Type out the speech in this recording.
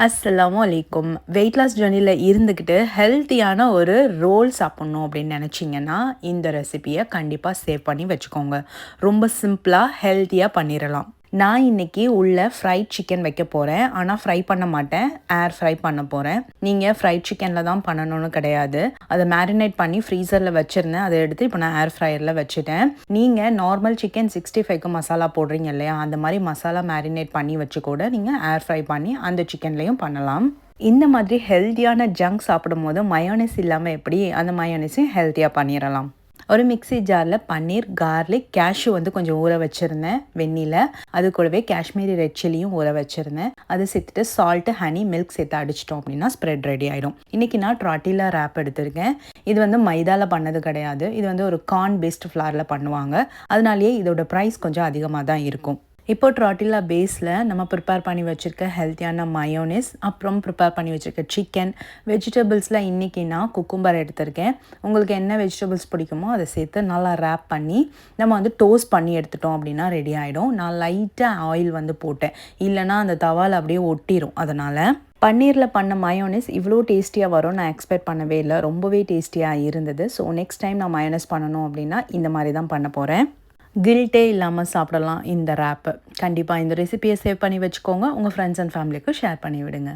அஸ்ஸலாமு அலைக்கும். Weight loss ஜர்னியில் இருந்துக்கிட்டு ஹெல்த்தியான ஒரு ரோல் சாப்பிட்ணும் அப்படின்னு நினச்சிங்கன்னா இந்த ரெசிபியை கண்டிப்பாக சேவ் பண்ணி வச்சுக்கோங்க. ரொம்ப சிம்பிளாக ஹெல்த்தியாக பண்ணிடலாம். நான் இன்றைக்கி உள்ள ஃப்ரைட் சிக்கன் வைக்க போகிறேன். ஆனால் ஃப்ரை பண்ண மாட்டேன், ஏர் ஃப்ரை பண்ண போகிறேன். நீங்கள் ஃப்ரைட் சிக்கனில் தான் பண்ணணும்னு கிடையாது. அதை மேரினேட் பண்ணி ஃப்ரீசரில் வச்சுருந்தேன். அதை எடுத்து இப்போ நான் ஏர் ஃப்ரையரில் வச்சுட்டேன். நீங்கள் நார்மல் சிக்கன் 65க்கு மசாலா போடுறீங்க இல்லையா, அந்த மாதிரி மசாலா மேரினேட் பண்ணி வச்சு கூட நீங்கள் ஏர் ஃப்ரை பண்ணி அந்த சிக்கன்லேயும் பண்ணலாம். இந்த மாதிரி ஹெல்த்தியான ஜங்க் சாப்பிடும் போது மயோனைஸ் இல்லாமல் எப்படி, அந்த மயோனைஸையும் ஹெல்த்தியாக பண்ணிடலாம். ஒரு மிக்ஸி ஜாரில் பன்னீர், கார்லிக், கேஷ்யூ கொஞ்சம் ஊற வச்சுருந்தேன் வெந்நில. அது கூடவே காஷ்மீரி ரெட் சில்லியும் ஊற வச்சுருந்தேன். அதை சேர்த்துட்டு சால்ட்டு, ஹனி, மில்க் சேர்த்து அடிச்சிட்டோம் அப்படின்னா ஸ்ப்ரெட் ரெடி ஆகிடும். இன்றைக்கி நான் ட்ராட்டிலா ரேப் எடுத்திருக்கேன். இது மைதாவில் பண்ணது கிடையாது. இது ஒரு கார்ன் பேஸ்ட் ஃப்ளாரில் பண்ணுவாங்க. அதனாலேயே இதோட ப்ரைஸ் கொஞ்சம் அதிகமாக தான் இருக்கும். இப்போ ட்ராட்டிலா பேஸில் நம்ம ப்ரிப்பேர் பண்ணி வச்சுருக்க ஹெல்த்தியான மயோனைஸ், அப்புறம் ப்ரிப்பேர் பண்ணி வச்சுருக்க சிக்கன், வெஜிடபிள்ஸில் இன்றைக்கி நான் குக்கும்பர் எடுத்திருக்கேன். உங்களுக்கு என்ன வெஜிடபிள்ஸ் பிடிக்குமோ அதை சேர்த்து நல்லா ரேப் பண்ணி நம்ம டோஸ்ட் பண்ணி எடுத்துட்டோம் அப்படின்னா ரெடி ஆகிடும். நான் லைட்டாக ஆயில் போட்டேன், இல்லைனா அந்த தவால் அப்படியே ஒட்டிடும். அதனால் பன்னீரில் பண்ண மயோனைஸ் இவ்வளோ டேஸ்டியாக வரும் நான் எக்ஸ்பெக்ட் பண்ணவே இல்லை. ரொம்பவே டேஸ்டியாக இருந்தது. ஸோ நெக்ஸ்ட் டைம் நான் மயோனைஸ் பண்ணணும் அப்படின்னா இந்த மாதிரி தான் பண்ண போகிறேன். கில்ட்டே இல்லாமல் சாப்பிடலாம் இந்த ரேப்பு. கண்டிப்பாக இந்த ரெசிபியை சேவ் பண்ணி வச்சுக்கோங்க. உங்கள் ஃப்ரெண்ட்ஸ் அண்ட் ஃபேமிலிக்கு ஷேர் பண்ணி விடுங்க.